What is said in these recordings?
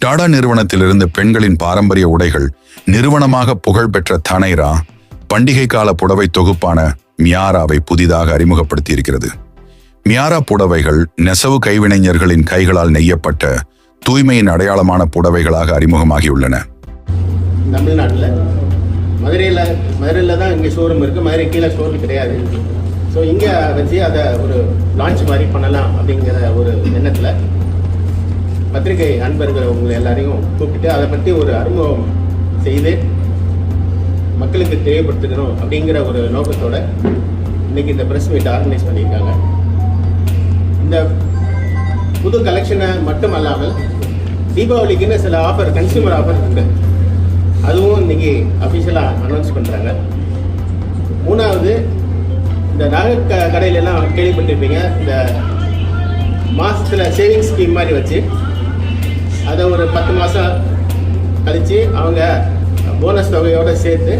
டாடா நிறுவனத்திலிருந்து பெண்களின் பாரம்பரிய உடைகள் நிறுவனமாக புகழ்பெற்ற தனைரா பண்டிகை கால புடவை தொகுப்பான மியாராவை புதிதாக அறிமுகப்படுத்தி இருக்கிறது. மியாரா புடவைகள் நெசவு கைவினைஞர்களின் கைகளால் நெய்யப்பட்ட தூய்மையின் அடையாளமான புடவைகளாக அறிமுகமாகியுள்ளன. தமிழ்நாட்டில் மதுரையில் தான் இங்கே ஷோரூம் இருக்குது. மதுரை கீழே ஷோரூம் கிடையாது. ஸோ இங்கே வச்சு அதை ஒரு லான்ச் மாதிரி பண்ணலாம் அப்படிங்கிற ஒரு எண்ணத்தில் பத்திரிகை அன்பர்கள் உங்களை எல்லாரையும் கூப்பிட்டு அதை பற்றி ஒரு அறிமுகம் செய்து மக்களுக்கு தெரியப்படுத்திக்கணும் அப்படிங்கிற ஒரு நோக்கத்தோட இன்னைக்கு இந்த ப்ரெஸ் மீட் ஆர்கனைஸ் பண்ணியிருக்காங்க. இந்த புது கலெக்ஷனை மட்டும் அல்லாமல் தீபாவளிக்குன்னு சில ஆஃபர், கன்சியூமர் ஆஃபர் இருக்கு. அதுவும் இன்னைக்கு அஃபிஷியலாக அனௌன்ஸ் பண்ணுறாங்க. மூணாவது, இந்த நகை கடையிலெல்லாம் கேள்விப்பட்டிருப்பீங்க, இந்த மாதத்தில் சேவிங்ஸ் ஸ்கீம் மாதிரி வச்சு அதை ஒரு 10 மாதம் கழித்து அவங்க போனஸ் தொகையோடு சேர்த்து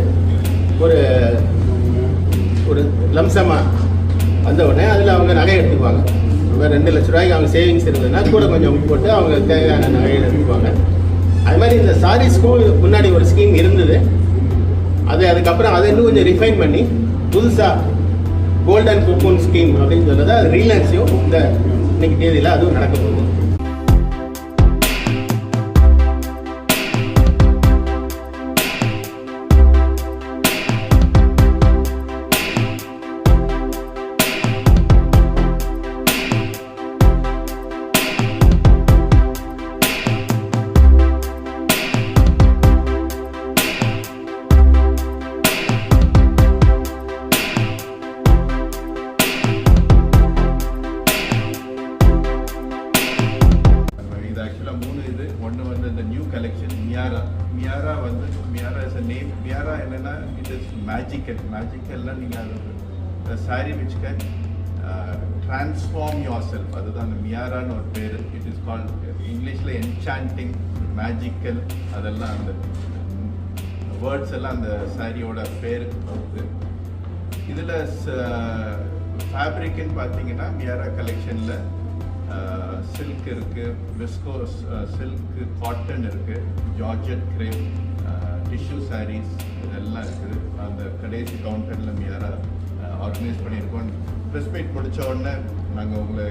ஒரு ஒரு லம்சமாக வந்தவுடனே அதில் அவங்க நகை எடுத்துக்குவாங்க. இப்போ 2 லட்ச ரூபாய்க்கு அவங்க சேவிங்ஸ் இருந்ததுன்னா கூட கொஞ்சம் போட்டு அவங்க தேவையான நகையை எடுத்துக்குவாங்க. அது மாதிரி இந்த சாரீஸ்க்கும் முன்னாடி ஒரு ஸ்கீம் இருந்தது. அதுக்கப்புறம் அதை இன்னும் கொஞ்சம் ரிஃபைன் பண்ணி புதுசாக கோல்டன் கூப்பன் ஸ்கீம் அப்படின்னு சொன்னது அது ரீலான்ஸையும் இந்த இன்னைக்கு தேதியில் அதுவும் நடக்க போகுது. மியாரா இஸ் a name. மியாரா என்னன்னா இட் இஸ் மேஜிக்கல்னா நீங்கள் அது sorry which can transform your self. அதுதான் அந்த மியாரான்னு ஒரு பேர். இட் இஸ் கால்ட் இங்கிலீஷில் என்சாண்டிங், மேஜிக்கல், அதெல்லாம் அந்த வேர்ட்ஸ் எல்லாம் அந்த சாரியோட பேர் வருது. இதில் ஃபேப்ரிக்னு பார்த்தீங்கன்னா மியாரா கலெக்ஷனில் சில்க் இருக்குது, விஸ்கோஸ் சில்க்கு, காட்டன் இருக்குது, ஜார்ஜெட் கிரேப், டிஷ்யூ சாரீஸ் இதெல்லாம் இருக்குது. அந்த கடைசி கவுண்டரில் மியாரா ஆர்கனைஸ் பண்ணியிருக்கோம். ப்ரெஸ் மீட் முடித்த உடனே நாங்கள் உங்களை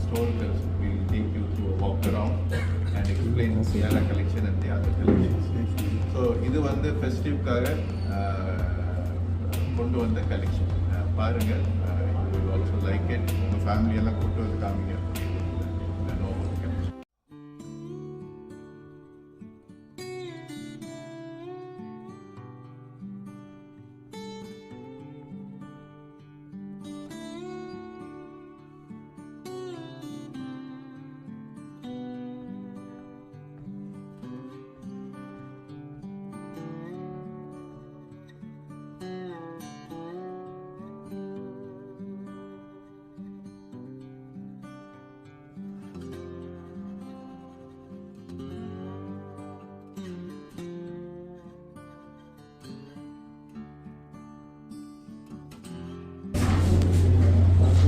ஸ்டோருக்கு will take you to walk around and explain Miyara collection and the other collections. So இது வந்து ஃபெஸ்டிவ்க்காக கொண்டு வந்த கலெக்ஷன். பாருங்கள், you will also like it. உங்கள் ஃபேமிலியெல்லாம் கூப்பிட்டு வந்து காமிங்க.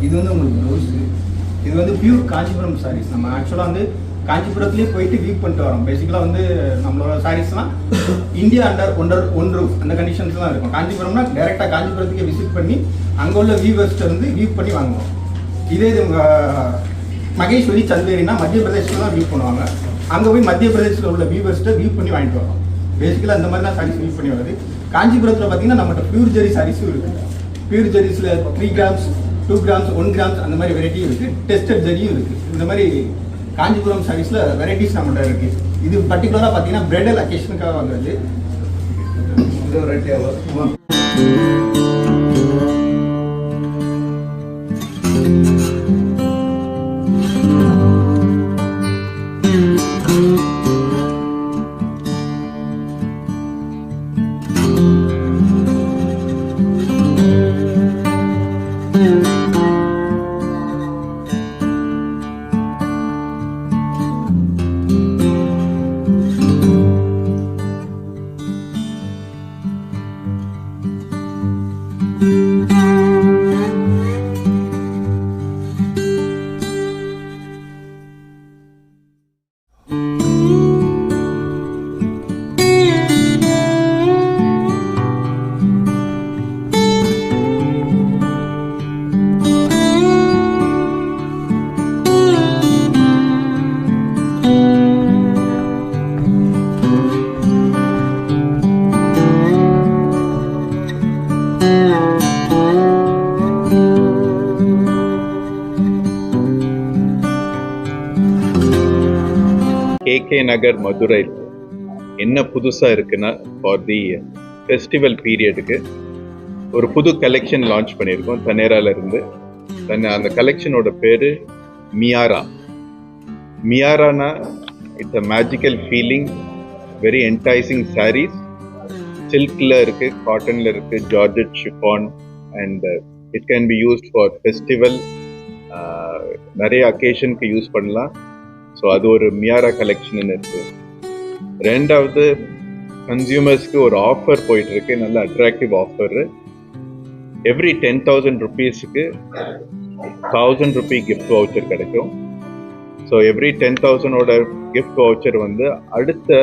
இது வந்து உங்களுக்கு ப்ளவுஸு. இது வந்து பியூர் காஞ்சிபுரம் சாரீஸ். நம்ம ஆக்சுவலாக வந்து காஞ்சிபுரத்துலேயே போயிட்டு வீவ் பண்ணிட்டு வரோம். பேசிக்கலாக வந்து நம்மளோட சாரீஸ்லாம் இந்தியா ஒன் ரூஃப் அந்த கண்டிஷன்ஸ்லாம் இருக்கும். காஞ்சிபுரம்னா டேரெக்டாக காஞ்சிபுரத்துக்கே விசிட் பண்ணி அங்கே உள்ள வீவர்ஸ்ட்டை வந்து வீவ் பண்ணி வாங்குவோம். இதே இது மகேஸ்வரி சந்தேரினா மத்திய பிரதேசில் தான் வீவ் பண்ணுவாங்க. அங்கே போய் மத்திய பிரதேசில் உள்ள வீவர்ஸ்ட்டை வீவ் பண்ணி வாங்கிட்டு வரோம். பேசிக்கலாக இந்த மாதிரி தான் சாரீஸ் வீவ் பண்ணி வருது. காஞ்சிபுரத்தில் பார்த்தீங்கன்னா நம்மகிட்ட பியூர் ஜெரி சாரீஸும் இருக்குது. பியூர் ஜெரிஸில் 3 கிராம்ஸ், 2 கிராம்ஸ், 1 கிராம்ஸ் அந்த மாதிரி வெரைட்டியும் இருக்குது. டெஸ்டட் ஜரியும் இருக்குது. இந்த மாதிரி காஞ்சிபுரம் சாரீஸில் வெரைட்டிஸ் நம்மகிட்ட இருக்குது. இது பர்டிகுலராக பார்த்தீங்கன்னா பிரைடல் அக்கேஷனுக்காக வாங்குறது. இது ஒரு வெரைட்டியாக கேகே நகர் மதுரை என்ன புதுசாக இருக்குன்னா ஃபார் தி ஃபெஸ்டிவல் பீரியடுக்கு ஒரு புது கலெக்ஷன் லான்ச் பண்ணியிருக்கோம் தனேரால இருந்து. அந்த கலெக்ஷனோட பேர் மியாரா. மியாரானா it's a magical feeling, very enticing sarees. சில்கில் இருக்குது, காட்டனில் இருக்குது, georgette, chiffon, and it can be used for festival. நிறைய அக்கேஷனுக்கு யூஸ் பண்ணலாம். ஸோ அது ஒரு மியாரா கலெக்ஷன் இருக்கு. ரெண்டாவது, கன்சியூமர்ஸ்க்கு ஒரு ஆஃபர் போயிட்டு இருக்கு, நல்ல அட்ராக்டிவ் ஆஃபர். எவ்ரி 10,000 rupeesக்கு 1,000 rupee gift voucher கிடைக்கும். ஸோ எவ்ரி 10,000 gift voucher வந்து அடுத்த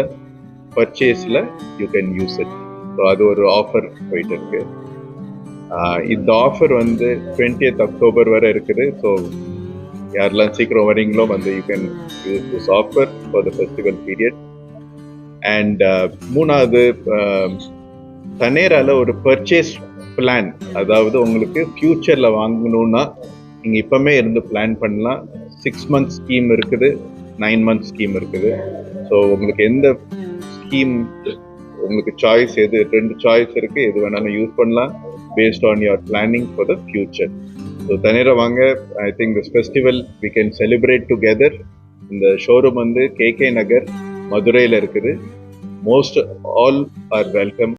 பர்ச்சேஸில் you can use it. So அது ஒரு ஆஃபர் போயிட்டு இருக்கு. இந்த ஆஃபர் வந்து 20th October வரை இருக்குது. ஸோ யாரெல்லாம் சீக்கிரம் வரீங்களோ வந்து you can use this offer for the festival period. And மூணாவது, தனேரால ஒரு பர்ச்சேஸ் பிளான், அதாவது உங்களுக்கு ஃபியூச்சரில் வாங்கணும்னா நீங்கள் இப்போமே இருந்து பிளான் பண்ணலாம். 6 month ஸ்கீம் இருக்குது, 9 month ஸ்கீம் இருக்குது. ஸோ உங்களுக்கு எந்த ஸ்கீம் உங்களுக்கு சாய்ஸ் எது, 2 சாய்ஸ் இருக்குது, எது வேணாலும் யூஸ் பண்ணலாம் based on your planning for the future. So தனேரா வாங்க. I think this festival we can celebrate together. இந்த ஷோரூம் வந்து கேகே நகர் மதுரையில் இருக்குது. Most all are welcome.